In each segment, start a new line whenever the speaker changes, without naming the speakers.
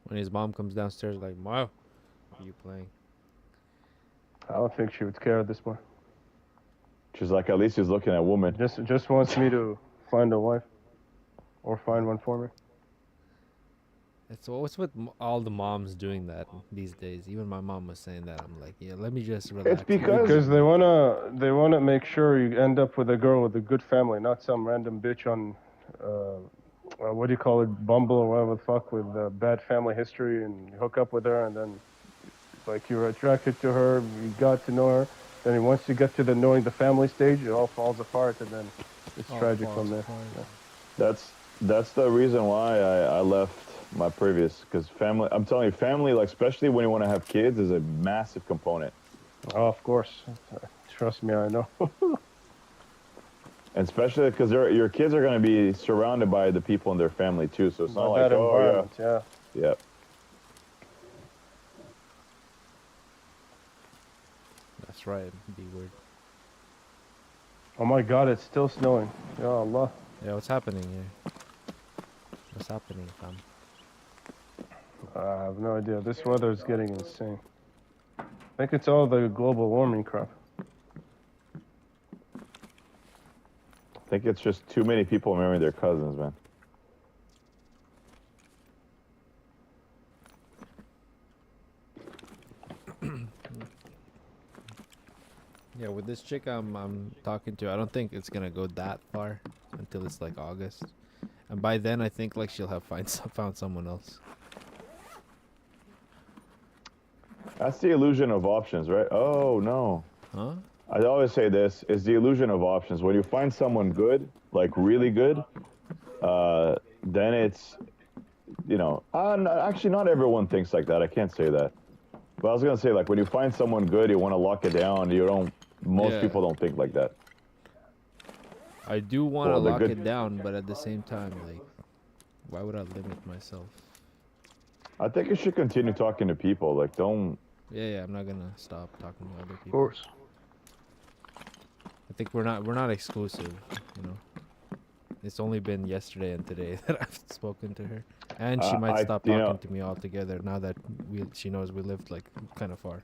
When his mom comes downstairs, like, "Wow, what are you playing?"
I don't think she would care at this point.
She's like, at least he's looking at women.
Just wants me to find a wife or find one for me.
It's what's with all the moms doing that these days. Even my mom was saying that. I'm like, yeah, let me just
It's
relax.
because
Because they wanna make sure you end up with a girl with a good family, not some random bitch on what do you call it, Bumble or whatever the fuck, with bad family history, and you hook up with her, and then like you're attracted to her, you got to know her, then once you get to the knowing the family stage, it all falls apart, and then it's
all
tragic
falls
from there.
apart.
Yeah.
that's the reason why I left my previous, because family, I'm telling you, family, like especially when you want to have kids, is a massive component.
Oh, of course. Trust me, I know.
And especially because your kids are going to be surrounded by the people in their family too, so it's not
But
like,
that
oh
environment, yeah.
yeah, yeah.
That's right. It'd be weird.
Oh my God, it's still snowing. Ya Allah.
Yeah, what's happening here? What's happening, fam?
I have no idea. This weather is getting insane. I think it's all the global warming crap.
I think it's just too many people marrying their cousins, man.
Yeah, with this chick I'm talking to, I don't think it's gonna go that far until it's like August, and by then I think like she'll have found someone else.
That's the illusion of options, right? Oh no.
Huh?
I always say this is the illusion of options. When you find someone good, like really good, then it's, actually not everyone thinks like that. I can't say that. But I was gonna say, like, when you find someone good, you want to lock it down. You don't. Most
Yeah.
people don't think like that.
I do want to
Well, the
lock
good-
it down, but at the same time, like, why would I limit myself?
I think you should continue talking to people. Like, don't.
Yeah, I'm not gonna stop talking to other
Of
people.
course.
I think we're not exclusive, you know. It's only been yesterday and today that I've spoken to her, and she might stop talking to me altogether now that she knows we lived like kind of far.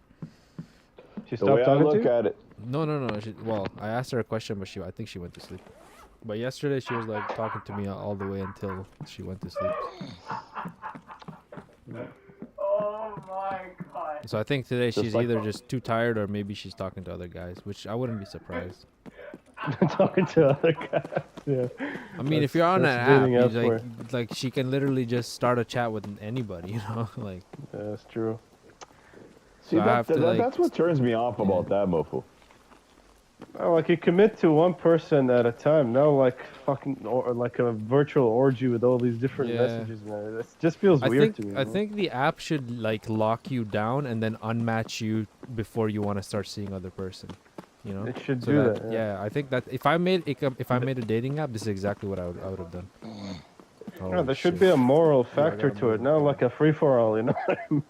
She
The way
stopped
I
talking to
look
you?
at it,
No. Well, I asked her a question, but I think she went to sleep. But yesterday she was like talking to me all the way until she went to sleep.
Oh my God.
So I think today
Just
she's
like-
either just too tired or maybe she's talking to other guys, which I wouldn't be surprised.
Talking to other guys. Yeah.
I mean, if
That's-
you're on an
that's
app,
dating
you
app for
like she can literally just start a chat with anybody, you know, like.
Yeah, that's true.
see,
So I have to, like,
that's what turns me off about that, mofo.
Well, like you commit to one person at a time. No, like fucking or like a virtual orgy with all these different
Yeah.
messages, man. It just feels weird to me.
I
man.
think the app should like lock you down and then unmatch you before you want to start seeing other person. You know.
It should
So
do
that,
that.
yeah, I think that if I made a dating app, this is exactly what I would have done.
Yeah,
Holy
there should
shit.
be a moral
I
factor
gotta
to it,
move
not
on.
like a free for all. You know what I mean?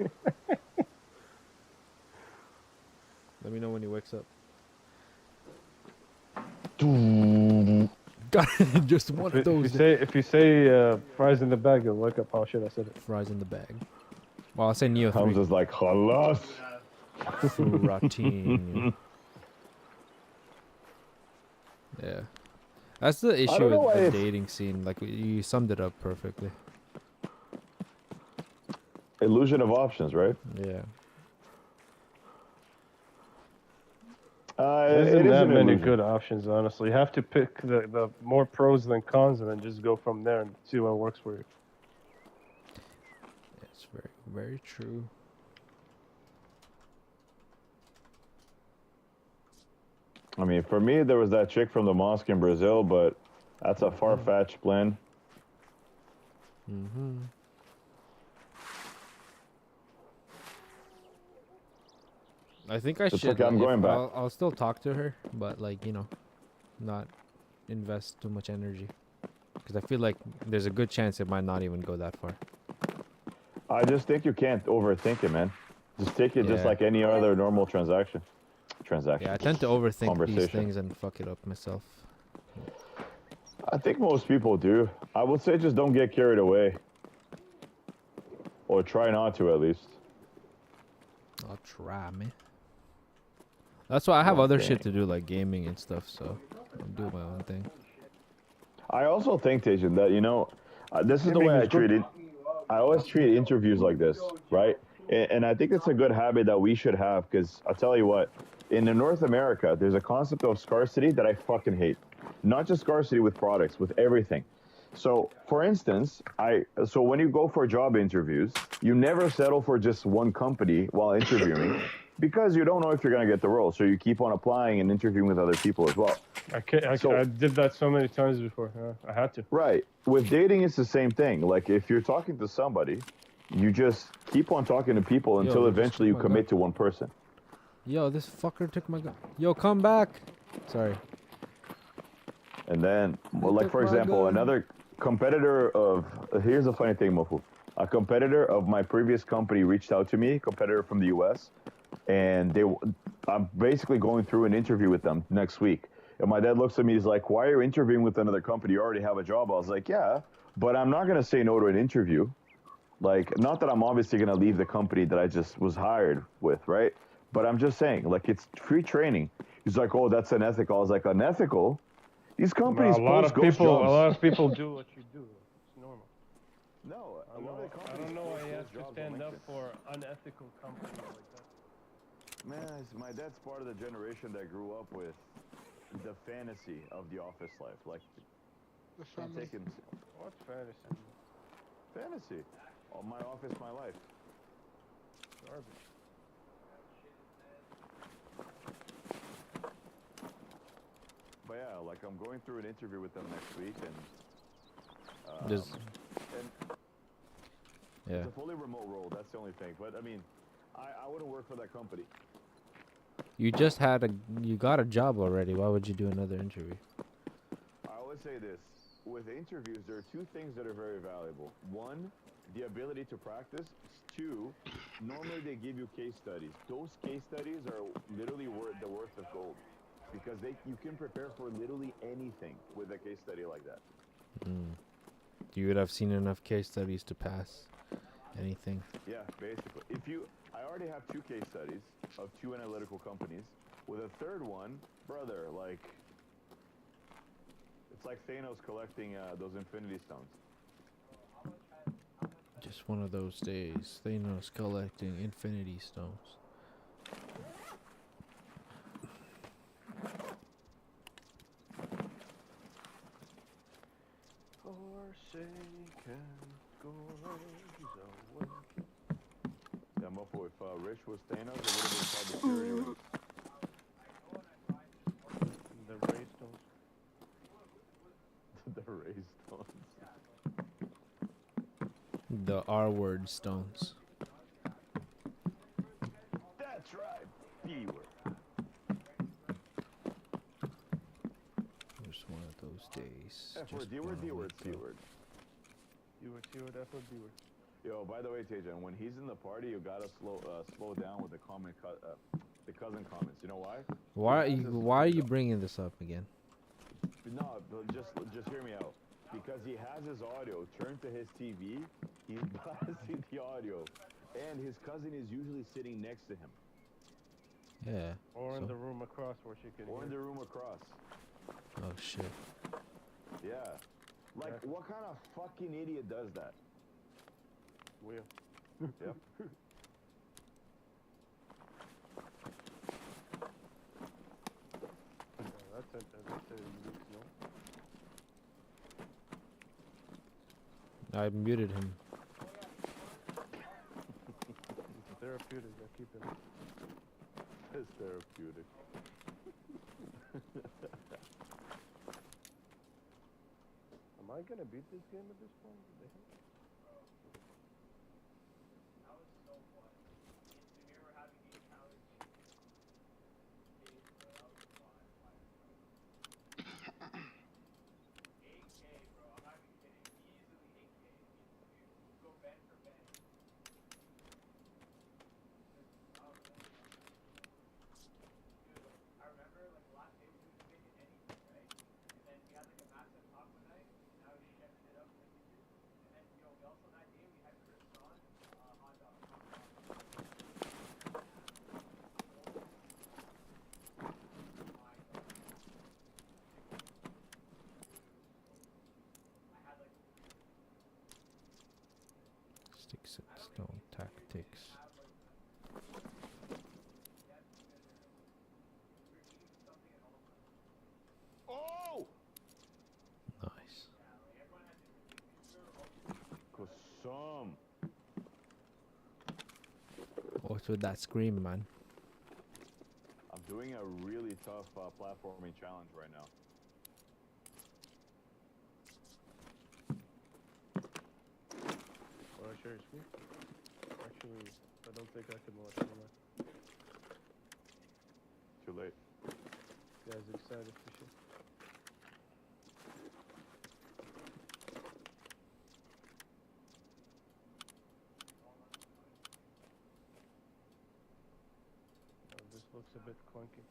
Let me know when he wakes up.
If
God, just one of
If you
those
say fries in the bag, you'll wake up. Oh shit, I said it.
fries in the bag. Well, I'll say Neo 3.
Hamza's like, halas.
Routine. Yeah. That's the issue
don't know
with
why
the
it's-
dating scene. Like, you summed it up perfectly.
Illusion of options, right?
Yeah.
There
It
isn't
is
that
an
many
illusion.
good options, honestly. You have to pick the more pros than cons, and then just go from there and see what works for you.
It's very, very true.
I mean, for me, there was that chick from the mosque in Brazil, but that's a far-fetched plan.
Mm-hmm. I think I
It's
should.
okay, I'm
like,
going back.
I'll still talk to her, but like, you know, not invest too much energy, because I feel like there's a good chance it might not even go that far.
I just think you can't overthink it, man. Just take it just
Yeah.
like any other normal transaction.
Yeah, I tend to overthink these
Conversation.
things and fuck it up myself.
I think most people do. I would say just don't get carried away. Or try not to, at least.
I'll try, man. That's why I have other
Okay.
shit to do, like gaming and stuff, so I'm doing my own thing.
I also think, Tajan, that, you know, this is the
Gaming
way I
is good.
treat it. I always treat interviews like this, right? And I think it's a good habit that we should have, because I'll tell you what, in North America, there's a concept of scarcity that I fucking hate. Not just scarcity with products, with everything. So, for instance, so when you go for job interviews, you never settle for just one company while interviewing, because you don't know if you're going to get the role. So you keep on applying and interviewing with other people as well.
I did that so many times before. I had to.
Right. With dating, it's the same thing. Like, if you're talking to somebody, you just keep on talking to people until
they just
eventually you
took my
commit
gun.
to one person.
Yo, this fucker took my gun. Yo, come back. Sorry.
And then, well,
They
like,
took
for
my
example,
gun.
another competitor of, here's a funny thing, Mofu. A competitor of my previous company reached out to me, competitor from the US, and I'm basically going through an interview with them next week. And my dad looks at me, he's like, why are you interviewing with another company? You already have a job. I was like, yeah, but I'm not going to say no to an interview. Like, not that I'm obviously going to leave the company that I just was hired with, right? But I'm just saying, like, it's free training. He's like, oh, that's unethical. I was like, unethical? These companies
A lot
post
of
ghost
people.
jobs.
A lot of people do what you do. It's normal.
No,
I don't know why you have to stand up for unethical companies like that.
Man, my dad's part of the generation that grew up with the fantasy of the office life. Like,
The
can't
family.
take him.
What fantasy?
Fantasy. Oh, my office, my life.
Garbage.
But yeah, like, I'm going through an interview with them next week, and
Yeah.
it's a fully remote role. That's the only thing. But I mean, I wouldn't work for that company.
You got a job already. Why would you do another interview?
I always say this: with interviews, there are two things that are very valuable. One, the ability to practice. Two, normally they give you case studies. Those case studies are literally the worth of gold, because you can prepare for literally anything with a case study like that.
You would have seen enough case studies to pass anything.
Yeah, basically. I already have two case studies of two analytical companies. With a third one, brother, like, it's like Thanos collecting those Infinity Stones.
Just one of those days. Thanos collecting Infinity Stones.
Yeah, Mofo, if Rich was Thanos, it would have been called the Purity Rings.
The Ray Stones.
The Ray Stones.
The R-word stones.
That's right, B-word.
Just one of those days.
F-word,
Just
D-word,
wanna
D-word,
wake up.
C-word.
You were F-word, B-word.
Yo, by the way, Tejan, when he's in the party, you gotta slow down with the the cousin comments. You know why?
Why are you bringing this up again?
No, but just hear me out. Because he has his audio turned to his TV, he's blasting the audio, and his cousin is usually sitting next to him.
Yeah.
Or in
so-
the room across where she can
Or in
hear.
the room across.
Oh shit.
Yeah. Like,
Yeah.
what kind of fucking idiot does that?
Will.
Yep.
That's a unique, no?
I muted him.
It's therapeutic. I keep it.
It's therapeutic.
Am I gonna beat this game at this point?
What's with that scream, man?
I'm doing a really tough platforming challenge right now.
Want to share your screen? Actually, I don't think I can watch it.
Too late.
Guys, excited for shit. This looks a bit clunky.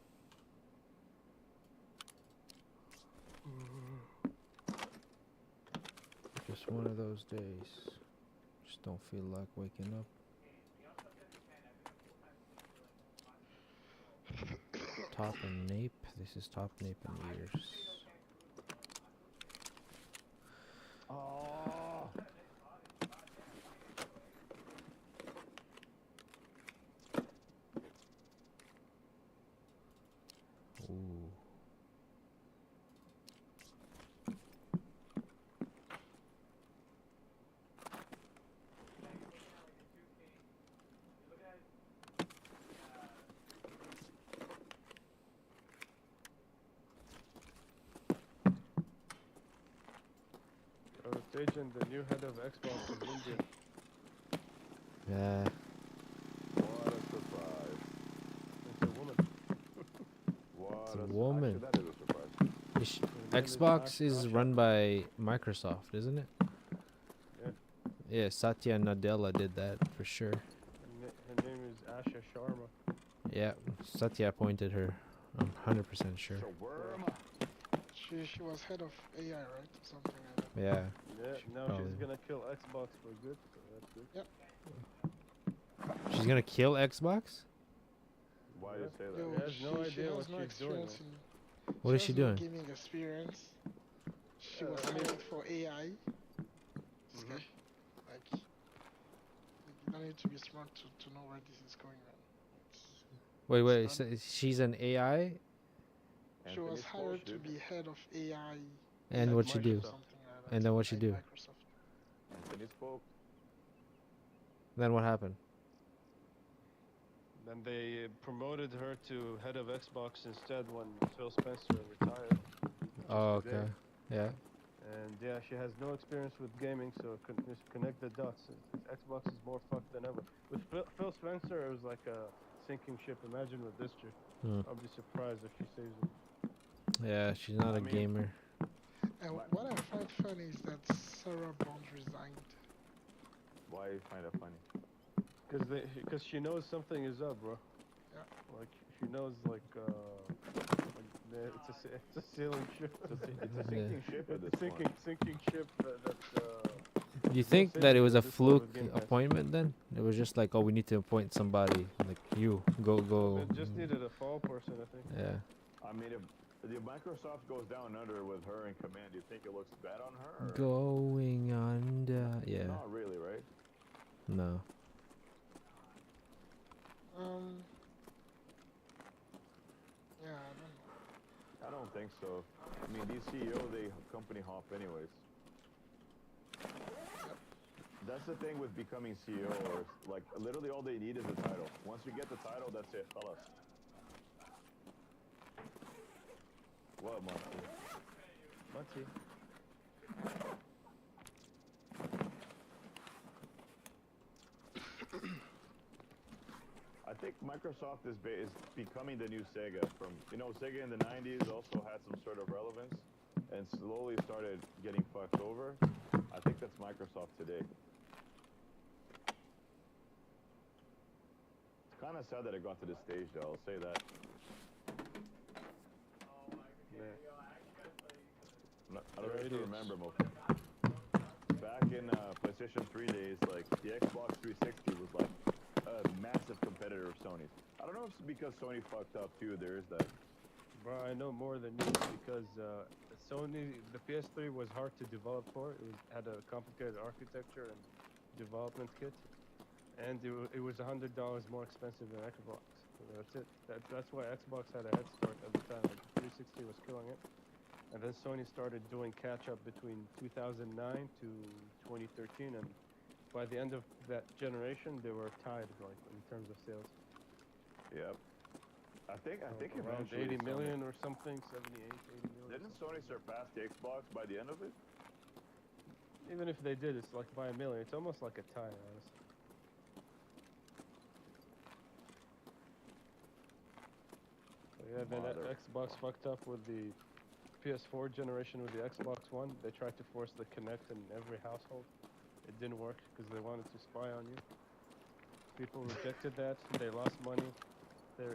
Just one of those days. Just don't feel like waking up. Top and nape. This is top nape and ears.
Oh.
Ooh.
Agent, the new head of Xbox in India.
Yeah.
What a surprise.
It's a woman.
What
It's a
a
woman.
Actually, that is a surprise.
Her name is
Xbox is
Asha.
run by Microsoft, isn't it?
Yeah.
Yeah, Satya Nadella did that for sure.
Her name is Asha Sharma.
Yeah, Satya appointed her. I'm 100% sure.
Shawarma.
She was head of AI, right? Or something like that.
Yeah.
Yeah, now
Probably.
she's gonna kill Xbox for good, so that's good.
She's gonna kill Xbox?
Why do you say that?
Yo,
He has no
she
idea
has
what
no
she's doing.
experience in.
What is she
has no
doing?
gaming experience. She was
I mean-
hired for AI. This guy, like, you don't need to be smart to know where this is going, man.
Wait, wait.
It's
So she's an AI,
She was
Anthony's
hired to
dude.
be head of AI.
and
At
what she do?
Microsoft.
Something like that.
And then what she
at
do?
Microsoft.
Anthony spoke.
Then what happened?
Then they promoted her to head of Xbox instead when Phil Spencer retired.
Oh,
today.
okay. Yeah.
And yeah, she has no experience with gaming, so just connect the dots. Xbox is more fucked than ever. With Phil Spencer, it was like a sinking ship. Imagine with this chick.
Hmm.
I'll be surprised if she saves it.
Yeah, she's not
I
a
mean-
gamer.
And what I find funny is that Sarah Bond resigned.
Why you find it funny?
Because she knows something is up, bro.
Yeah.
Like she knows, it's a sailing ship.
It's a sinking ship at
It's
this
a
point.
sinking ship that.
You
no
think that it
safety
was a
in this world
fluke
of Game Pass.
appointment then? It was just like, oh, we need to appoint somebody. Like, you, go.
It just needed a fall person, I think.
Yeah.
I mean, if the Microsoft goes down under with her in command, do you think it looks bad on her? Or?
Going under. Yeah.
Not really, right?
No.
Yeah, I don't know.
I don't think so. I mean, these CEO, they company hop anyways. That's the thing with becoming CEO, or like literally all they need is a title. Once you get the title, that's it. Khalas. What, Monty? I think Microsoft is becoming the new Sega. From Sega in the 90s also had some sort of relevance, and slowly started getting fucked over. I think that's Microsoft today. It's kind of sad that it got to this stage, though. I'll say that. I don't know if you remember, Mo. Back in PlayStation 3 days, like the Xbox 360 was like a massive competitor of Sony's. I don't know if it's because Sony fucked up too. There is that.
Bro, I know more than you because Sony, the PS3 was hard to develop for. Had a complicated architecture and development kit, and it was $100 more expensive than Xbox. So that's it. That's why Xbox had a head start at the time. Like, 360 was killing it, and then Sony started doing catch up between 2009 to 2013, and by the end of that generation, they were tied, like, in terms of sales.
Yep. I think
Around
eventually
80 million
Sony,
or something, 78, 80 million.
didn't Sony surpass the Xbox by the end of it?
Even if they did, it's like by a million. It's almost like a tie, honestly. So yeah, then Xbox fucked up with the PS4 generation with the Xbox One. They tried to force the Kinect in every household. It didn't work because they wanted to spy on you. People rejected that. They lost money.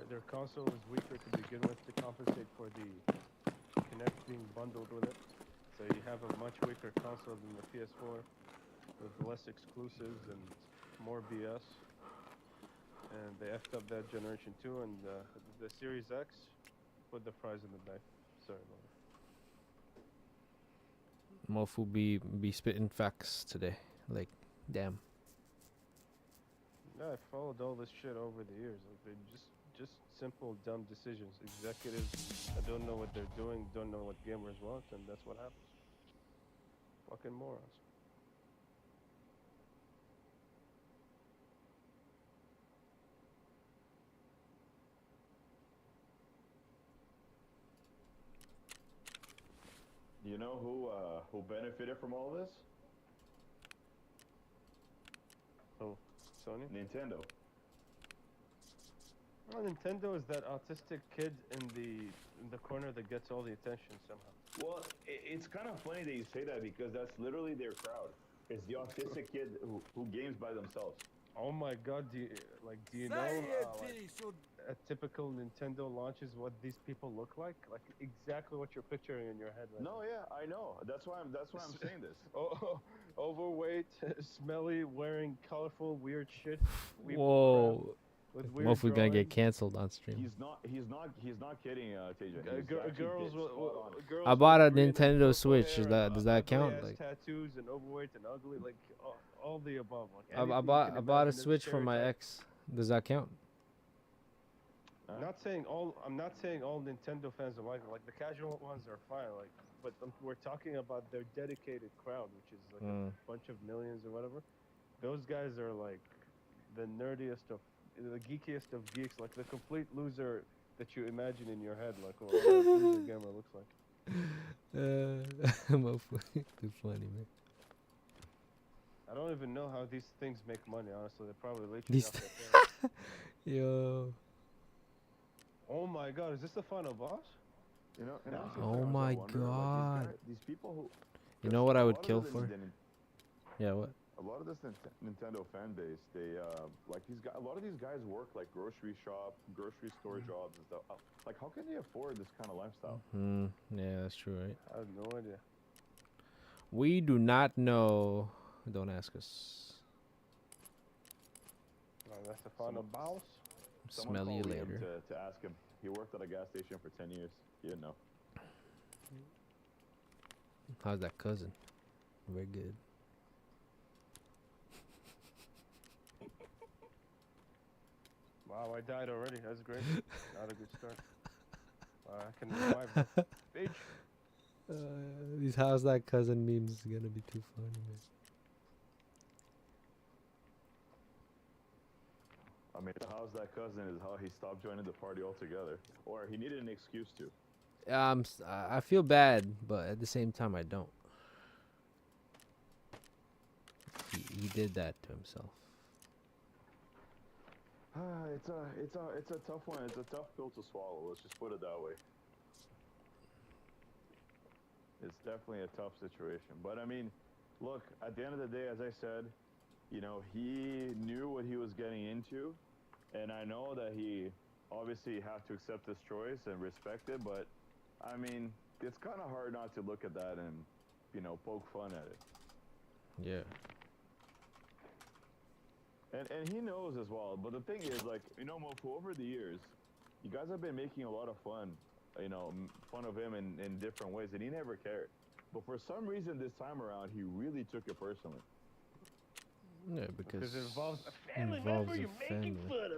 Their console was weaker to begin with to compensate for the Kinect being bundled with it. So you have a much weaker console than the PS4 with less exclusives and more BS. And they effed up that generation too. And the Series X put the prize in the knife. Sorry about it.
Mofu be spitting facts today. Like, damn.
Yeah, I followed all this shit over the years. Like, they're just simple dumb decisions. Executives that don't know what they're doing, don't know what gamers want, and that's what happens. Fucking morons.
You know who benefited from all this?
Oh, Sony?
Nintendo.
Well, Nintendo is that autistic kid in the corner that gets all the attention somehow.
Well, it's kind of funny that you say that because that's literally their crowd. It's the autistic kid who games by themselves.
Oh my god, do you know like, a typical Nintendo launch is what these people look like? Like exactly what you're picturing in your head right
No,
now.
yeah, I know. That's why I'm saying this.
Oh, overweight, smelly, wearing colorful, weird shit. weeb
Whoa.
crap with weird
Mofu's gonna get
drawings.
canceled on stream.
He's not kidding, TJ. He's actually
Girls,
dead spot on.
girls
I bought a
with green and
Nintendo
purple
Switch.
hair
Does that
and
count?
ugly-ass
Like,
tattoos and overweight and ugly, like all the above. Like
I
anything you
bought
can
I bought a
imagine as
Switch for my
stereotype.
ex. Does that count?
I'm not saying all Nintendo fans are like it. Like the casual ones are fine. Like, but we're talking about their dedicated crowd, which is like a bunch of millions or whatever. Those guys are like the nerdiest of, the geekiest of geeks. Like the complete loser that you imagine in your head. Like what a loser gamer looks like.
Mofu, too funny, man.
I don't even know how these things make money. Honestly, they're probably leeching
These
off their parents.
Yo.
Oh my god, is this the final boss?
You know, and actually,
Oh
sometimes I
my
wonder,
god.
Like, these people who.
You know what I
a
would
lot of
kill
the
for? Yeah, what?
A lot of this Nintendo fan base, they like these guys. A lot of these guys work like grocery store jobs and stuff. Like, how can they afford this kind of lifestyle?
Yeah, that's true, right?
I have no idea.
We do not know. Don't ask us.
Oh, that's the final boss.
Someone
Smell you
called Liam
later.
to ask him. He worked at a gas station for 10 years. He didn't know.
How's that cousin? Very good.
Wow, I died already. That's great. Not a good start. I can revive that. Bitch.
These how's that cousin memes is gonna be too funny, man.
I mean, how's that cousin is how he stopped joining the party altogether. Or he needed an excuse to.
I feel bad, but at the same time, I don't. He did that to himself.
It's a tough one. It's a tough pill to swallow. Let's just put it that way. It's definitely a tough situation. But I mean, look, at the end of the day, as I said, you know, he knew what he was getting into, and I know that he obviously have to accept this choice and respect it, but I mean, it's kind of hard not to look at that and, you know, poke fun at it.
Yeah.
And he knows as well, but the thing is, like, you know, Mofu, over the years, you guys have been making a lot of fun, you know, fun of him in different ways, and he never cared. But for some reason this time around, he really took it personally.
Yeah, because
it involves a family
involves
member
a
you're making
family.
fun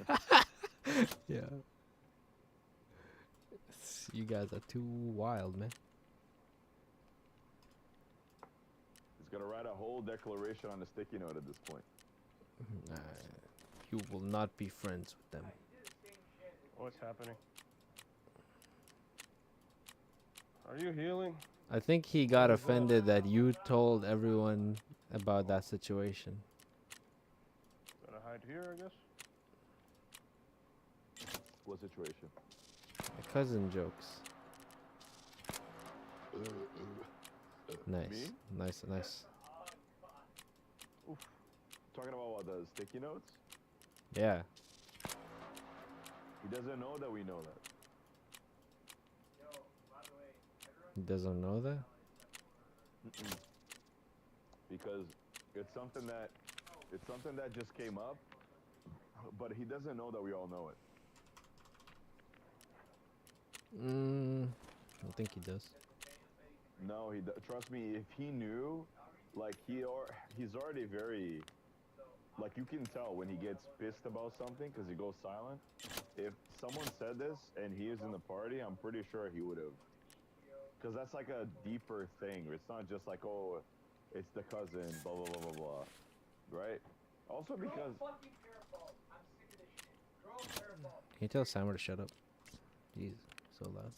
of.
Yeah. You guys are too wild, man.
Gotta write a whole declaration on a sticky note at this point.
You will not be friends with them.
What's happening? Are you healing?
I think he got offended that you told everyone about that situation.
Gotta hide here, I guess.
What situation?
My cousin jokes. Nice,
Me?
nice.
Oof. Talking about what, the sticky notes?
Yeah.
He doesn't know that we know that.
He doesn't know that?
Mm-mm. Because it's something that just came up, but he doesn't know that we all know it.
I think he does.
No, trust me, if he knew, like he's already very, like you can tell when he gets pissed about something because he goes silent. If someone said this and he is in the party, I'm pretty sure he would have. Because that's like a deeper thing. It's not just like, oh, it's the cousin, blah, blah, blah, blah, blah. Right? Also because...
Can you tell Samer to shut up? Jeez, so loud.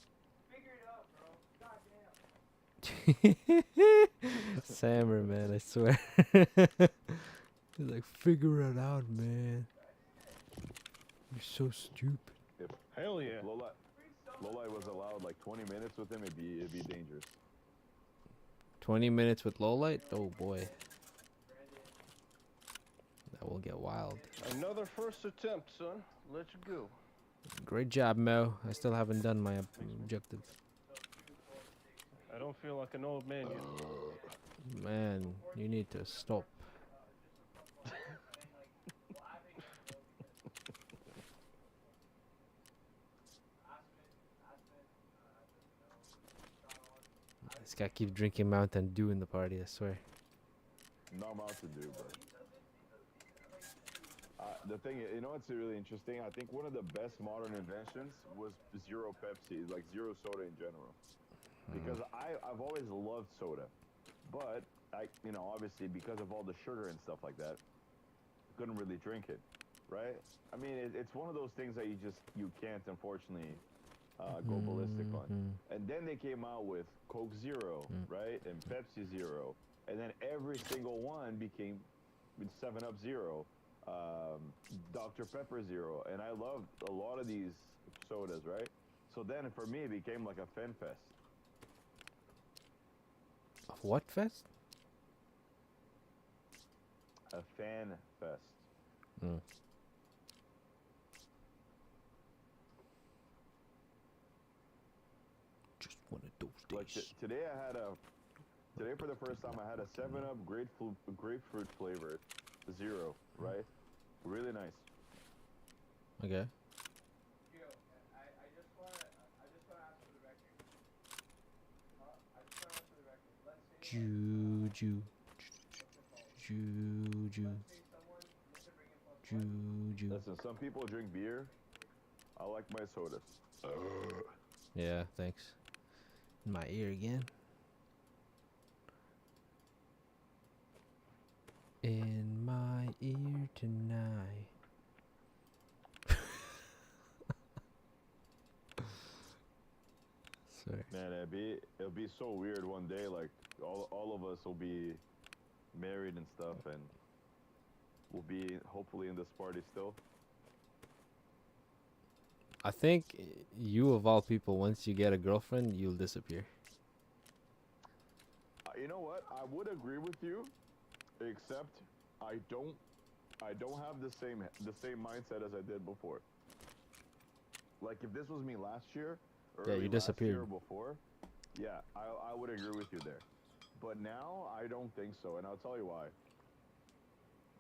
Samer, man, I swear. He's like, figure it out, man. You're so stupid.
Hell yeah.
If Lola was allowed like 20 minutes with him, it'd be dangerous.
20 minutes with Lowlight? Oh boy. That will get wild.
Another first attempt, son. Let's go.
Great job, Mo. I still haven't done my objective.
I don't feel like an old man yet.
Man, you need to stop. This guy keeps drinking Mountain Dew in the party, I swear.
Not Mountain Dew, but... the thing is, you know what's really interesting? I think one of the best modern inventions was zero Pepsi, like zero soda in general. Because I've always loved soda. But, obviously because of all the sugar and stuff like that, couldn't really drink it, right? I mean, it's one of those things that you can't, unfortunately, go ballistic on. And then they came out with Coke Zero, right? And Pepsi Zero. And then every single one became 7-Up Zero, Dr. Pepper Zero. And I loved a lot of these sodas, right? So then for me, it became like a Fen Fest.
A what fest?
A Fan Fest.
Just one of those days.
Like today for the first time I had a 7-Up grapefruit flavored Zero, right? Really nice.
Okay. Juju.
Listen, some people drink beer. I like my sodas.
Yeah, thanks. In my ear again. In my ear tonight. Sorry.
Man, it'll be so weird one day. Like all of us will be married and stuff, and we'll be hopefully in this party still.
I think you, of all people, once you get a girlfriend, you'll disappear.
You know what? I would agree with you, except I don't have the same mindset as I did before. Like if this was me last year, or
you disappeared.
last year or before, yeah, I would agree with you there. But now I don't think so, and I'll tell you why.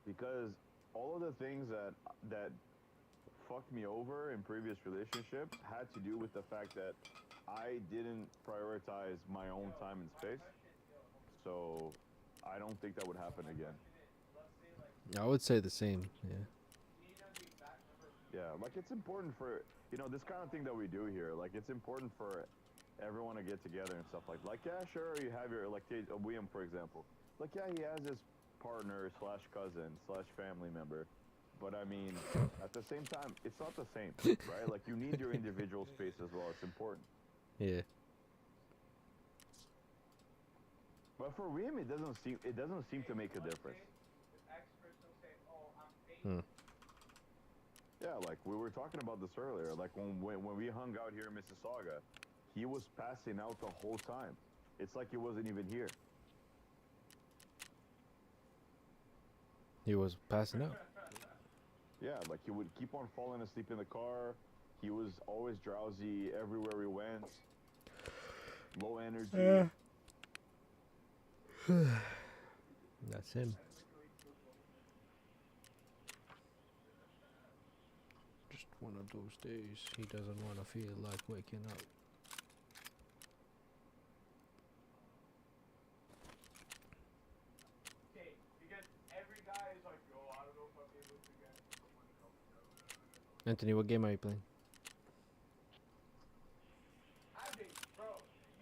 Because all of the things that fucked me over in previous relationships had to do with the fact that I didn't prioritize my own time and space. So I don't think that would happen again.
I would say the same, yeah.
Yeah, like it's important for, this kind of thing that we do here, like it's important for everyone to get together and stuff like yeah, sure, you have your, like William, for example. like, yeah, he has his partner slash cousin slash family member, but I mean, at the same time, it's not the same, right? Like, you need your individual space as well. It's important.
Yeah.
But for him, it doesn't seem to make a difference.
Hmm.
Yeah, like we were talking about this earlier. Like when we hung out here in Mississauga, he was passing out the whole time. It's like he wasn't even here.
He was passing out.
Yeah, like he would keep on falling asleep in the car. He was always drowsy everywhere he went. Low energy.
That's him. Just one of those days he doesn't want to feel like waking up.
Okay, because every guy is like, yo, I don't know if I'm able to get.
Anthony, what game are you playing?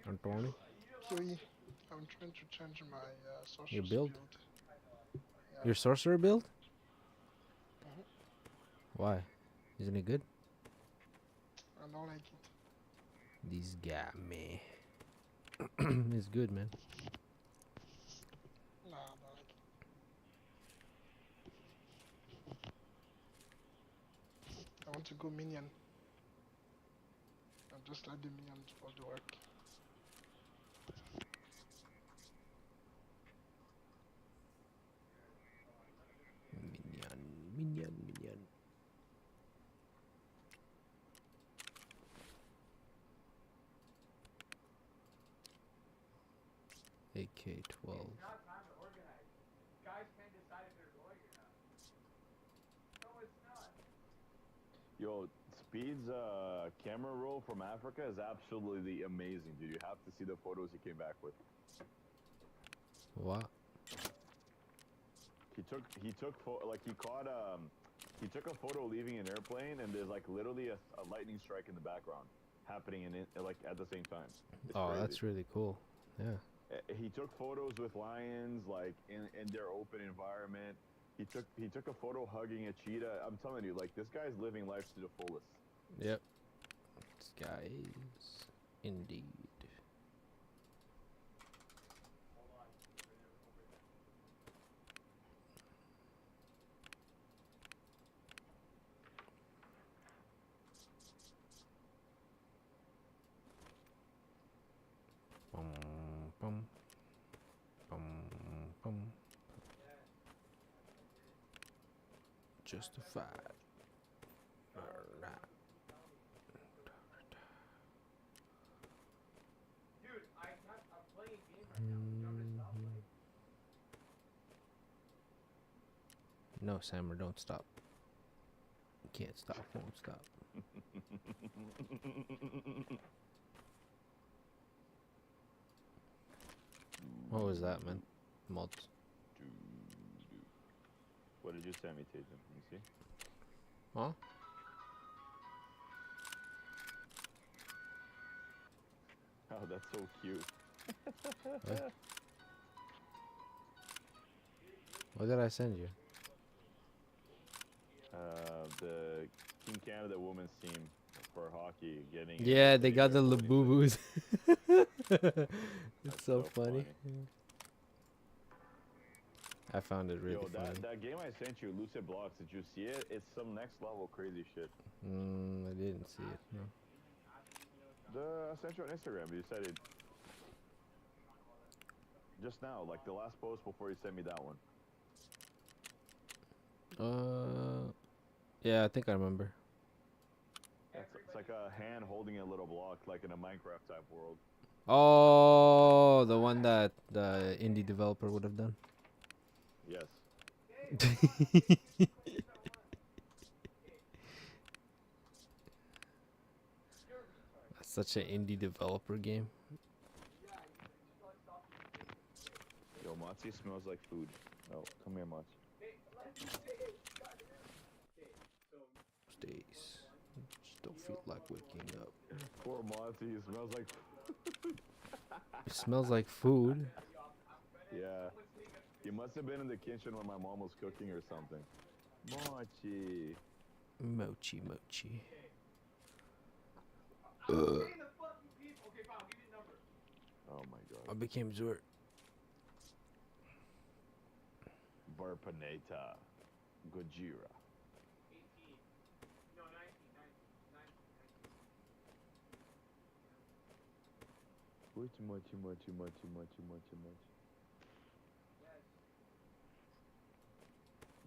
Anthony?
Huey, I'm trying to change my social
Your build?
Yeah.
Your sorcerer build?
Mhm.
Why? Isn't it good?
I don't like it.
This guy, man. It's good, man.
Nah, I don't like it. I want to go minion. And just let the minion do all the work.
Minion. AK-12.
It's not time to organize. Guys can't decide if they're going or not. No, it's not.
Yo, Speed's camera roll from Africa is absolutely amazing, dude. You have to see the photos he came back with.
What?
He took a photo leaving an airplane, and there's like literally a lightning strike in the background happening like at the same time. It's
Oh,
crazy.
that's really cool. Yeah.
He took photos with lions like in their open environment. He took a photo hugging a cheetah. I'm telling you, like, this guy's living life to the fullest.
Yep. This guy is indeed. Bum, bum, bum. Justified. Alright.
Dude, I'm playing a game right now. You want me to stop playing?
No, Sammer, don't stop. Can't stop, won't stop. What was that, man? Mods.
What did you send me, Tatum? Let me see.
Huh?
Oh, that's so cute.
What? What did I send you?
The Team Canada women's team for hockey getting.
Yeah, they got the Labubus. It's
That's
so funny. I found it really funny.
That game I sent you, Lucid Blocks, did you see it? It's some next level crazy shit.
I didn't see it, no.
I sent you on Instagram, you said it just now, like the last post before you sent me that one.
Yeah, I think I remember.
It's like a hand holding a little block, like in a Minecraft type world.
Oh, the one that the indie developer would have done.
Yes.
That's such an indie developer game.
Yo, Matzi smells like food. Oh, come here, Matzi.
Stays. Just don't feel like waking up.
Poor Matzi, he smells like
It smells like food.
Yeah. You must have been in the kitchen when my mom was cooking or something. Mochi.
Mochi, mochi.
I'm paying the fucking people. Okay, fine, I'll give you the number.
Oh my
I
god.
became Zort.
Barpaneta. Gojira.
18. No, 19, 19, 19.
Mochi, mochi, mochi, mochi, mochi, mochi.
Yes.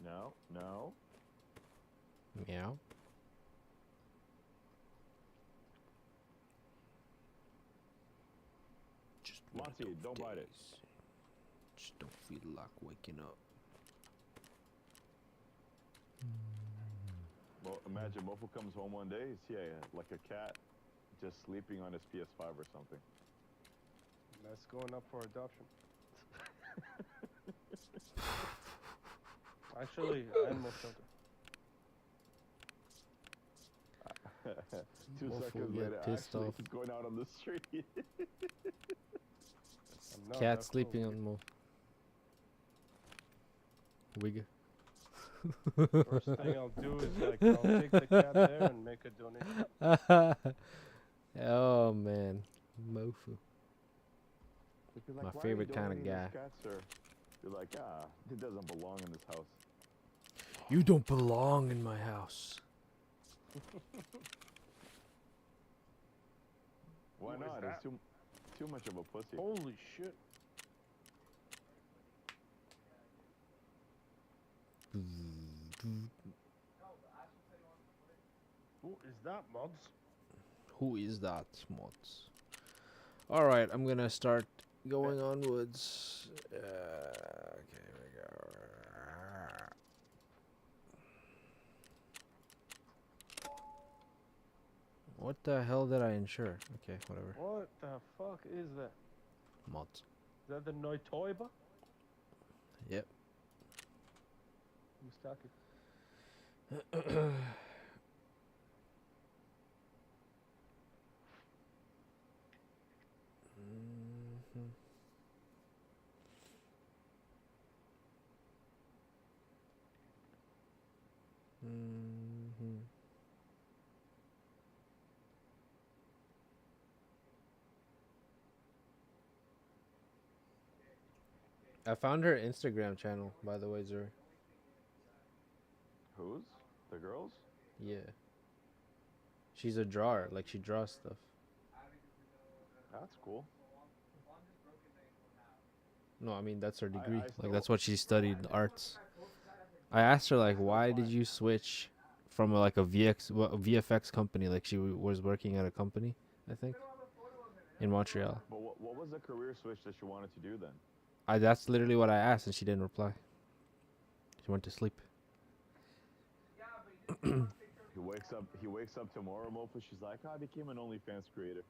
No, no.
Meow. Just one of
Monty,
those
don't bite it.
days. Just don't feel like waking up.
Well, imagine Mofo comes home one day, he's like a cat just sleeping on his PS5 or something.
That's going up for adoption. Actually, animal shelter.
2
Mofo
seconds
get
later,
pissed
actually,
off.
he's going out on the street.
I'm not
Cat
that
sleeping
close.
on Mo. Wigga.
First thing I'll do is like I'll take the cat there and make a donation.
Oh man, Mofu.
If you're like,
My
"Why are you
favorite kind of
donating this
guy.
cat, sir?" You're like, it doesn't belong in this house.
You don't belong in my house.
Why
Who is
not?
that?
It's too much of a pussy.
Holy shit. Who is that, mods?
Who is that, mods? All right, I'm gonna start going onwards. Okay, here we go. What the hell did I insure? Okay, whatever.
What the fuck is that?
Mods.
Is that the Noitoiba?
Yep.
Who's talking?
Mhm. Mhm. I found her Instagram channel, by the way, Zuri.
Whose? The girls?
Yeah. She's a drawer, like she draws stuff.
That's cool.
No, I mean that's her degree.
I
Like
still-
that's what she studied, arts. I asked her like, why did you switch from like a VFX company? Like she was working at a company, I think, in Montreal.
But what was the career switch that you wanted to do then?
That's literally what I asked, and she didn't reply. She went to sleep.
He wakes up tomorrow, Mofo. She's like, I became an OnlyFans creator.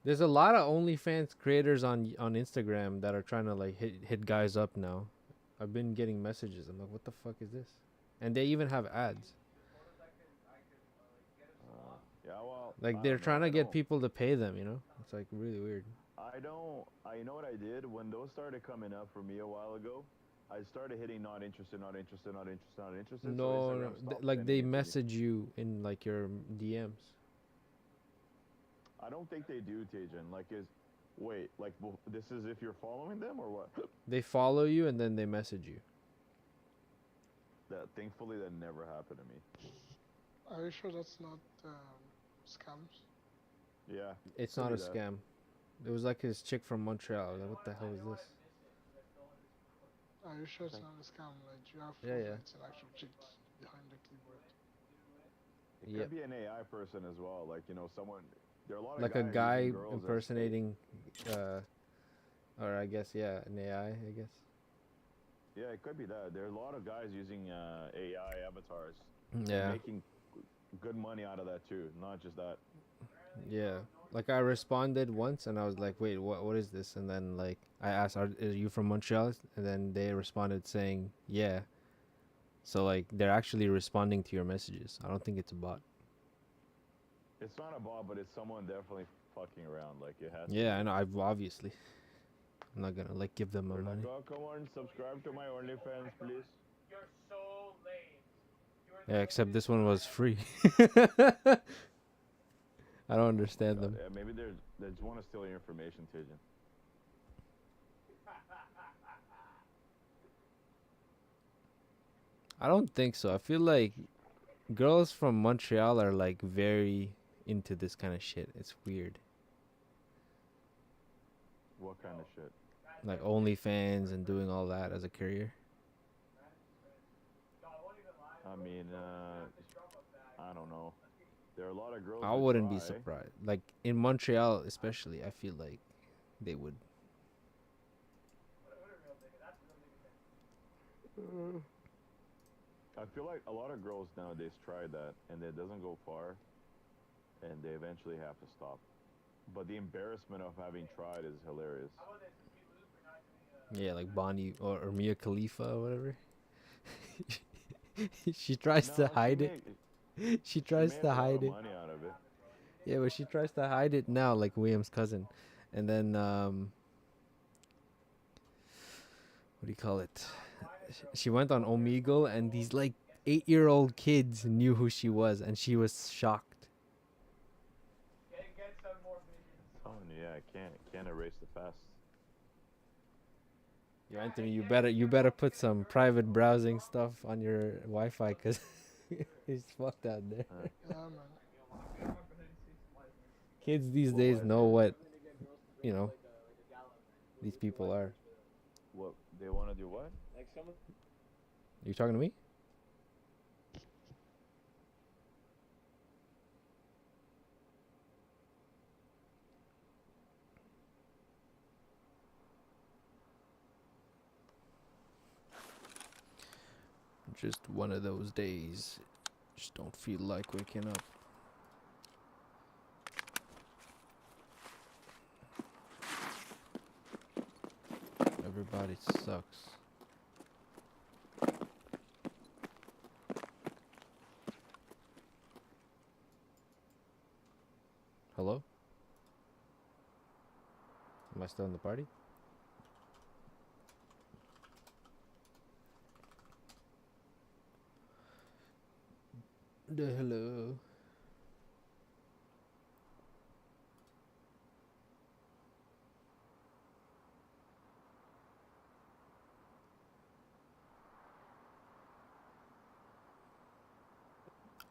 There's a lot of OnlyFans creators on Instagram that are trying to like hit guys up now. I've been getting messages. I'm like, what the fuck is this? And they even have ads.
Yeah, well.
Like
I
they're
don't know,
trying to
I
get
don't-
people to pay them. You know, it's like really weird.
You know what I did when those started coming up for me a while ago. I started hitting not interested, not interested, not interested, not interested. so
No,
Instagram stopped
like
sending
they
it to me.
message you in like your DMs.
I don't think they do, Tajan. This is if you're following them or what?
They follow you and then they message you.
Thankfully that never happened to me.
Are you sure that's not scams?
Yeah.
It's
could
not
be
a
that.
scam. It was like this chick from Montreal. Like, what the hell is this?
Are you sure it's not a scam? Like you have
Yeah,
proof
yeah.
it's an actual chick behind the keyboard.
It
Yep.
could be an AI person as well. Like, someone. There are a lot of
Like a
guys
guy
using girls as fake.
impersonating, or I guess yeah, an AI. I guess.
Yeah, it could be that. There are a lot of guys using AI avatars.
Yeah.
Making good money out of that too. Not just that.
Yeah, like I responded once and I was like, wait, what is this? And then like I asked, are you from Montreal? And then they responded saying, yeah. So like they're actually responding to your messages. I don't think it's a bot.
It's not a bot, but it's someone definitely fucking around. Like it has.
Yeah, I know. I've obviously. I'm not gonna like give them my
We're like,
money.
oh, come on, subscribe to my OnlyFans, please.
You're so lame. You are
Yeah,
the
except
lamest
this one was
guy.
free. I don't understand
God,
them.
yeah, maybe they just want to steal your information, Tijan.
I don't think so. I feel like girls from Montreal are like very into this kind of shit. It's weird.
What kind of shit?
Like OnlyFans and doing all that as a career.
No, I won't even lie.
I mean, I don't know. There are a lot of girls.
I
that
wouldn't be
try.
surprised. Like in Montreal especially, I feel like they would.
What a real nigga. That's a real nigga thing.
I feel like a lot of girls nowadays try that, and it doesn't go far, and they eventually have to stop. But the embarrassment of having tried is hilarious.
How about this? If you lose for not doing
Yeah, like Bonnie or Mia Khalifa or whatever. She tries to hide it. She tries to hide it.
Money out of it.
Yeah, but she tries to hide it now, like William's cousin. And then what do you call it? She went on Omegle, and these like 8-year-old kids knew who she was, and she was shocked.
Get some more visions.
Oh yeah, I can't erase the past.
Yo, Anthony, you better put some private browsing stuff on your Wi-Fi, cause it's fucked out there.
Yeah, man.
Kids these days know what, you know, these people are.
What they want to do? What?
You talking to me? Just one of those days. Just don't feel like waking up. Everybody sucks. Hello? Am I still in the party? Hello.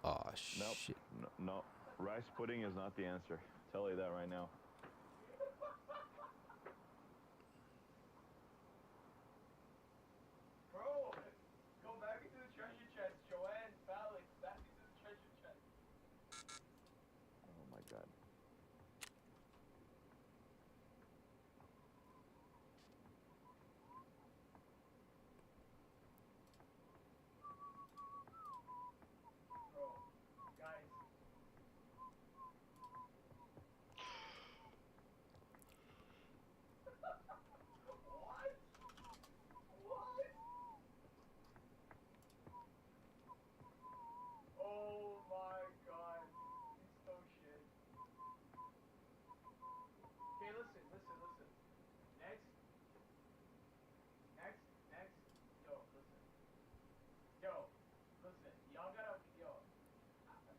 Oh
Nope.
shit.
No. Rice pudding is not the answer. Tell you that right now.
Bro, go back into the treasure chest. Joanne, Felix, back into the treasure chest.
Oh my god.
Bro, guys. What? What? Oh my god. He's so shit. Okay, listen. Next. Yo, listen. Y'all gotta,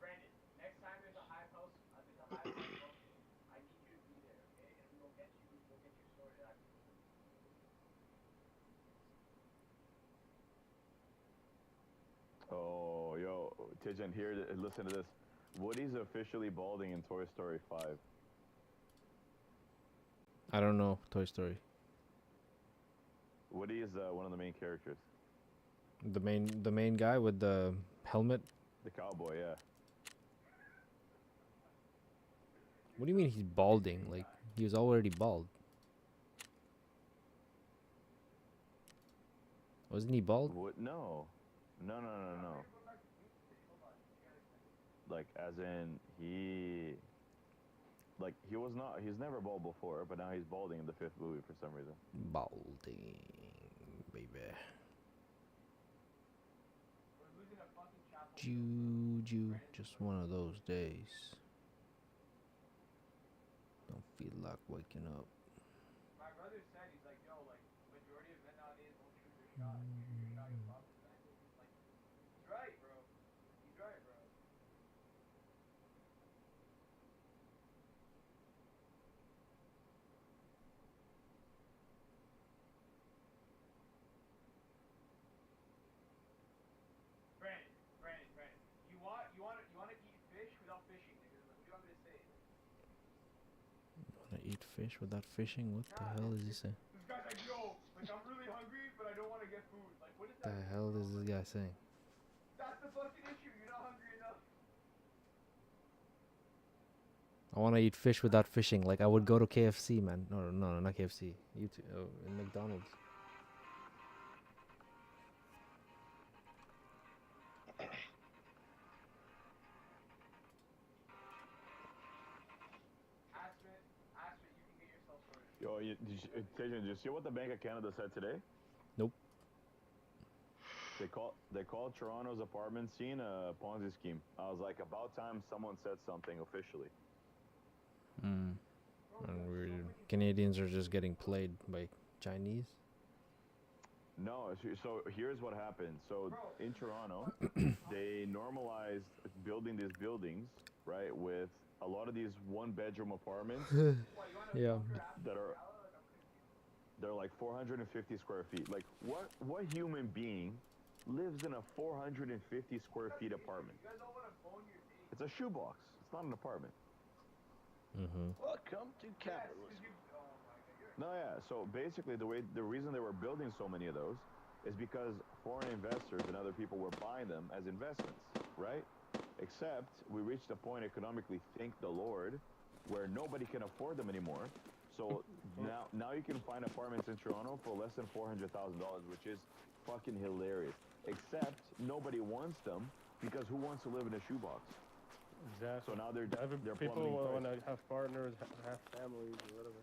Brandon, next time there's a hive house, function, I need you to be there, okay? And we'll get you sorted out.
Oh, yo, Tijan, here, listen to this. Woody's officially balding in Toy Story 5.
I don't know Toy Story.
Woody is one of the main characters.
The main guy with the helmet.
The cowboy, yeah.
What do you mean he's balding? Like he was already bald. Wasn't he bald?
What? No. No. Like, as in, he was not, he's never bald before, but now he's balding in the 5th movie for some reason.
Balding, baby. Juju, just one of those days. feel like waking up.
My brother said, he's like, yo, like, majority of men nowadays don't shoot their shot. You shoot your shot, you're fucked. Like, he's right, bro. He's right, bro. Brandon. You wanna eat fish without fishing, nigga. Like, what do you want me to say?
Wanna eat fish without fishing? What the hell is he saying?
This guy's like, yo, like, I'm really hungry, but I don't want to get food. Like, what is
The
that mean,
hell
bro?
is this guy saying?
That's the fucking issue. You're not hungry enough.
I want to eat fish without fishing. Like I would go to KFC, man. No, not KFC. In McDonald's.
Aspet, you can get yourself sorted.
Yo, did you see what the Bank of Canada said today?
Nope.
They called Toronto's apartment scene a Ponzi scheme. I was like, about time someone said something officially.
And Canadians are just getting played by Chinese.
No, so here's what happened. So in Toronto, they normalized building these buildings, right, with a lot of these one-bedroom apartments
Yeah.
they're like 450 square feet. Like, what human being lives in a 450 square feet apartment? It's a shoebox. It's not an apartment.
Welcome to capitalism.
No, yeah. So basically, the reason they were building so many of those is because foreign investors and other people were buying them as investments, right? Except we reached a point economically, thank the Lord, where nobody can afford them anymore. So now you can find apartments in Toronto for less than $400,000, which is fucking hilarious. Except nobody wants them because who wants to live in a shoebox?
Exactly.
So now they're
people want
plummeting
to have partners, have families, or whatever.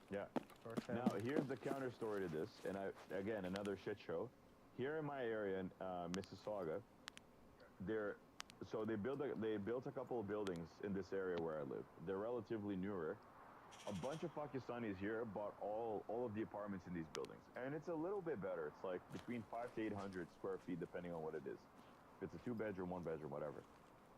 Yeah.
Now
Here's the counter story to this, and again another shit show. Here in my area in Mississauga, they built a couple of buildings in this area where I live. They're relatively newer. A bunch of Pakistanis here bought all of the apartments in these buildings, and it's a little bit better. It's like between 500 to 800 square feet, depending on what it is. If it's a 2-bedroom, 1-bedroom, whatever.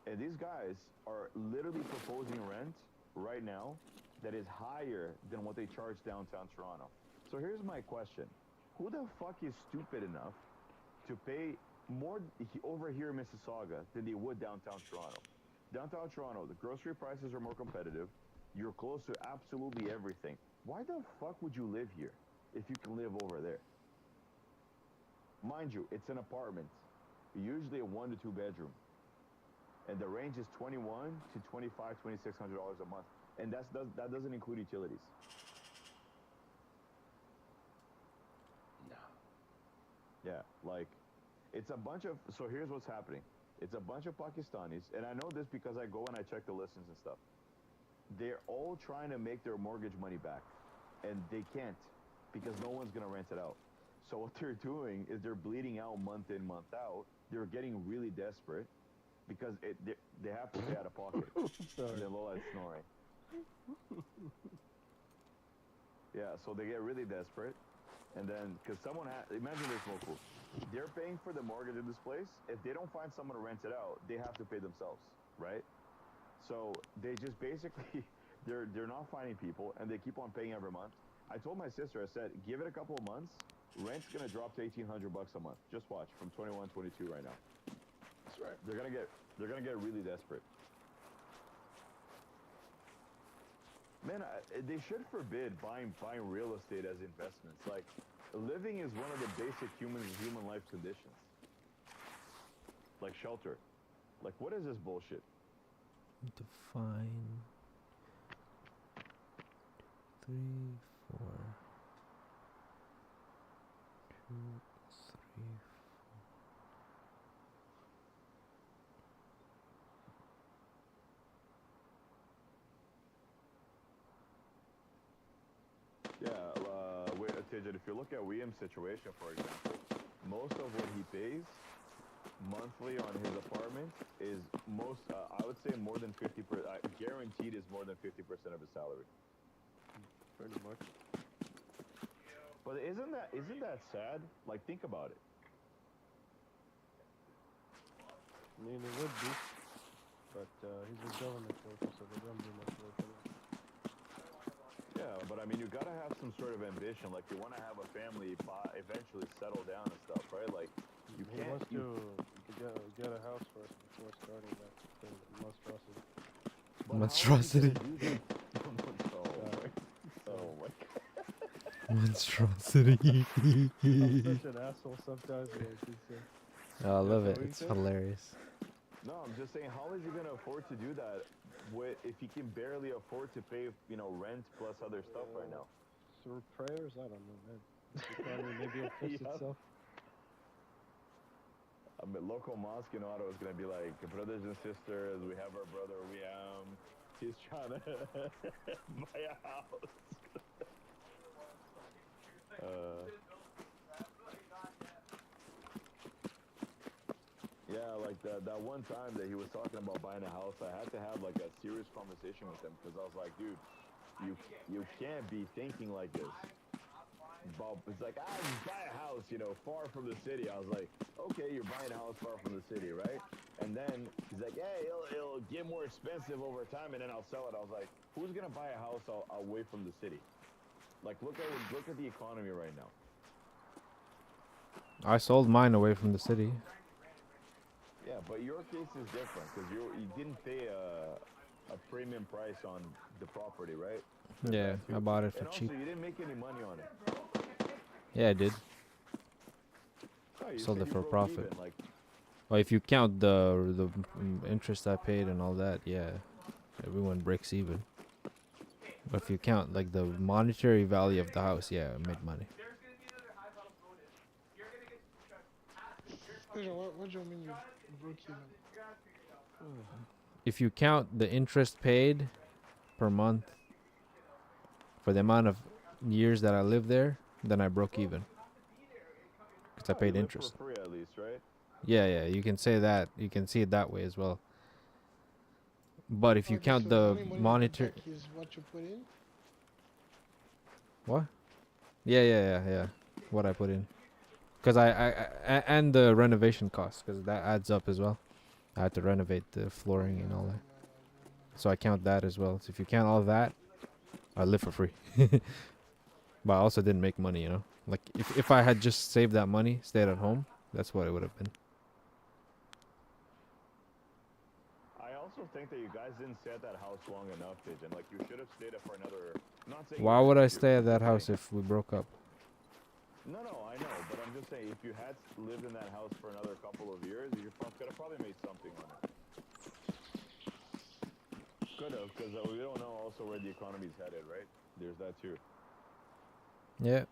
And these guys are literally proposing rent right now that is higher than what they charge downtown Toronto. So here's my question. Who the fuck is stupid enough to pay more over here in Mississauga than they would downtown Toronto? Downtown Toronto, the grocery prices are more competitive. You're close to absolutely everything. Why the fuck would you live here if you can live over there? Mind you, it's an apartment, usually a 1 to 2 bedroom. And the range is $21 to $2,500, $2,600 a month. And that doesn't include utilities.
No.
Yeah, like, it's a bunch of, so here's what's happening. It's a bunch of Pakistanis, and I know this because I go and I check the listings and stuff. They're all trying to make their mortgage money back, and they can't because no one's going to rent it out. So what they're doing is they're bleeding out month in, month out. They're getting really desperate because they have to pay out of pocket.
Sorry.
And then Lola's snoring. Yeah, so they get really desperate. And then, because imagine this, local. They're paying for the mortgage in this place. If they don't find someone to rent it out, they have to pay themselves, right? So they just basically, they're not finding people, and they keep on paying every month. I told my sister, I said, give it a couple of months. Rent's gonna drop to $1,800 a month. Just watch, from 21, 22 right now.
That's right.
They're gonna get really desperate. Man, they should forbid buying real estate as investments. Like, living is one of the basic human life conditions. Like shelter. Like, what is this bullshit?
Define 3, 4, 2, 3,
4. Yeah, Tijit, if you look at William's situation, for example, most of what he pays monthly on his apartment is I would say more than 50%, guaranteed is more than 50% of his salary.
pretty much.
But isn't that sad? Like, think about it.
I mean, it would be, but he's a government worker, so they don't do much work.
Yeah, but I mean, you gotta have some sort of ambition. Like, you want to have a family, eventually settle down and stuff, right? Like, you
He
can't.
wants to get a house first before starting that thing, monstrosity.
But
Monstrosity.
Oh my god.
Monstrosity.
I'm such an asshole sometimes.
Oh, I love
Yeah,
it.
what do you
It's
think?
hilarious.
No, I'm just saying, how is he gonna afford to do that if he can barely afford to pay, rent plus other stuff right now?
Through prayers, I don't know, man. The economy maybe will fix
Yeah.
itself.
I mean, local mosque in Ottawa is gonna be like, brothers and sisters, we have our brother Liam. He's trying to buy a house. Yeah, like that one time that he was talking about buying a house, I had to have like a serious conversation with him because I was like, dude, you can't be thinking like this. Bob, it's like, just buy a house, far from the city. I was like, okay, you're buying a house far from the city, right? And then he's like, yeah, it'll get more expensive over time, and then I'll sell it. I was like, who's gonna buy a house away from the city? Like, look at the economy right now.
I sold mine away from the city.
Yeah, but your case is different because you didn't pay a premium price on the property, right?
Yeah, I bought it for
and also,
cheap.
you didn't make any money on it.
Yeah, I did.
No, you
Sold
said
it
you
for
broke
profit.
even, like,
Well, if you count the interest I paid and all that, yeah, everyone breaks even. But if you count like the monetary value of the house, yeah, I made money.
What do you mean you broke even?
If you count the interest paid per month for the amount of years that I lived there, then I broke even. Because I paid
you live
interest.
for free at least, right?
Yeah, you can say that. You can see it that way as well. But if you
Okay,
count
so
the
only money you
monitor...
put back is what you put in?
What? Yeah. What I put in. Because and the renovation costs, because that adds up as well. I had to renovate the flooring and all that. So I count that as well. So if you count all that, I live for free. But I also didn't make money, Like, if I had just saved that money, stayed at home, that's what it would have been.
I also think that you guys didn't stay at that house long enough, Pigeon. Like, you should have stayed there for another... I'm not saying
Why
you
would
have
I
to,
stay at
I'm
that
just
house
saying-
if we broke up?
No, I know, but I'm just saying, if you had lived in that house for another couple of years, you could have probably made something on it. Could have, because we don't know also where the economy's headed, right? There's that too.
Yeah.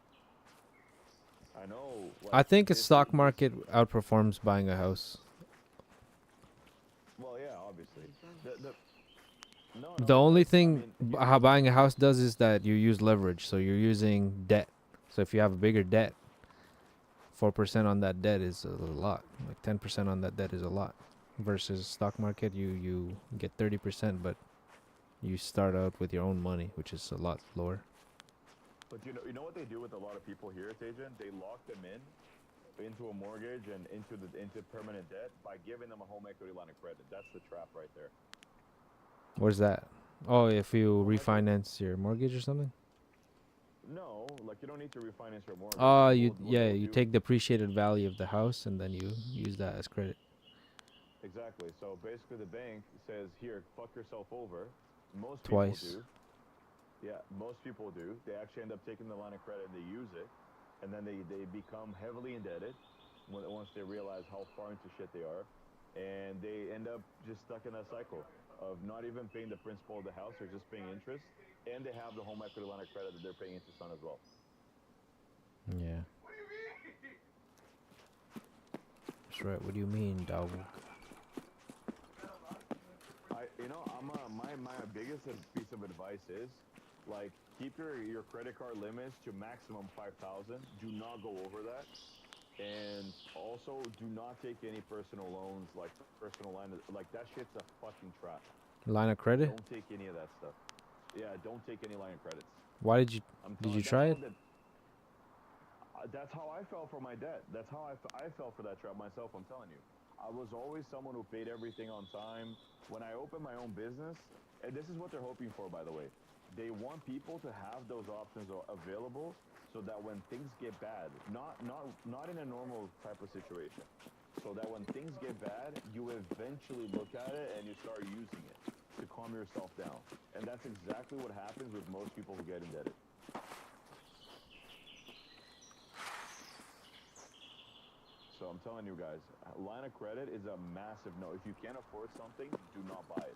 I know.
I think a
this-
stock
this-
market outperforms buying a house.
Well, yeah, obviously. No,
The only
but, I
thing
mean,
how buying a house does is that you use leverage. So you're using debt. So if you have a bigger debt, 4% on that debt is a lot. Like 10% on that debt is a lot. Versus stock market, you get 30%, but you start out with your own money, which is a lot lower.
But you know what they do with a lot of people here, Tajan? They lock them into a mortgage and into permanent debt by giving them a home equity line of credit. That's the trap right there.
What's that? Oh, if you refinance your mortgage or something?
No, like you don't need to refinance your mortgage.
Oh,
What they'll
you
do-
take the appreciated value of the house and then you use that as credit.
Exactly. So basically, the bank says, "Here, fuck yourself over." Most
Twice.
people do. Yeah, most people do. They actually end up taking the line of credit and they use it, and then they become heavily indebted once they realize how far into shit they are, and they end up just stuck in that cycle of not even paying the principal of the house, they're just paying interest, and they have the home equity line of credit that they're paying interest on as well.
Yeah. That's right. What do you mean, dog?
My biggest piece of advice is, like, keep your credit card limits to maximum 5,000. Do not go over that. And also, do not take any personal loans, like personal line. Like, that shit's a fucking trap.
Line of credit?
Don't take any of that stuff. Yeah, don't take any line of credits.
Why did you? Did you try it?
That's how I fell for my debt. That's how I fell for that trap myself. I'm telling you, I was always someone who paid everything on time. When I opened my own business, and this is what they're hoping for, by the way, they want people to have those options available, so that when things get bad, not in a normal type of situation, so that when things get bad, you eventually look at it and you start using it to calm yourself down. And that's exactly what happens with most people who get indebted. So I'm telling you guys, line of credit is a massive no. If you can't afford something, do not buy it.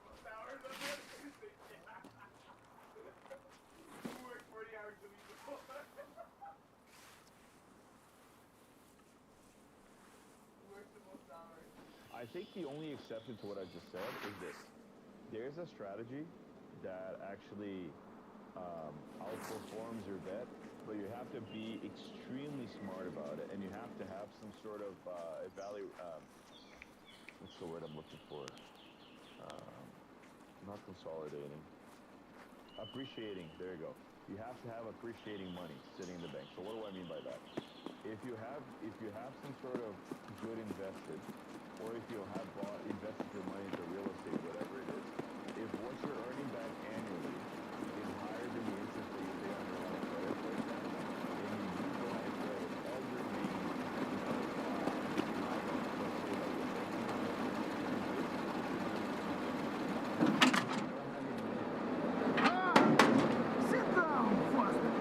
You work 40 hours a week before. Who works the most hours?
I think the only exception to what I just said is this. There's a strategy that actually outperforms your bet, but you have to be extremely smart about it, and you have to have some sort of what's the word I'm looking for? Not consolidating. Appreciating. There you go. You have to have appreciating money sitting in the bank. So what do I mean by that? If you have some sort of good invested, or if you have invested your money into real estate, whatever it is, if what you're earning back annually is higher than the interest that you pay on your line of credit, for example, and you use the line of credit as your main, let's say that you're making money, you don't have any money.
Sit down, Foster.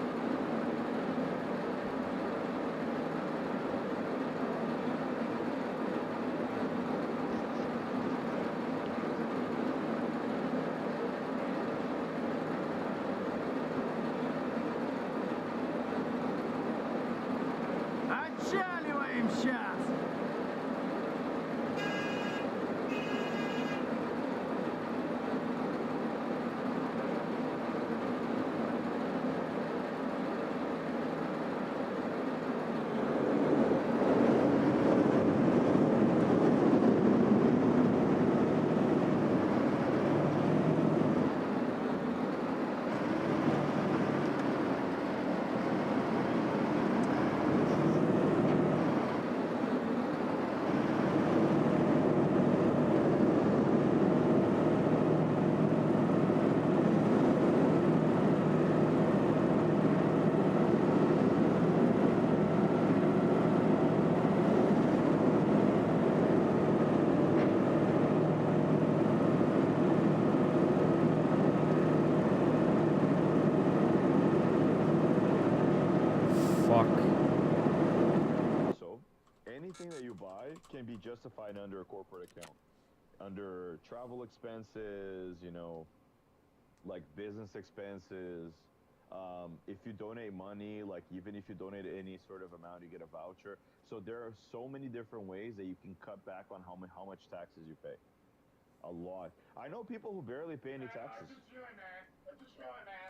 Отчаливаем сейчас.
Fuck.
So, anything that you buy can be justified under a corporate account. Under travel expenses, you know, like business expenses. If you donate money, like even if you donate any sort of amount, you get a voucher. So there are so many different ways that you can cut back on how much taxes you pay. A lot. I know people who barely pay any taxes.
Just chilling, man. I'm just chilling, man.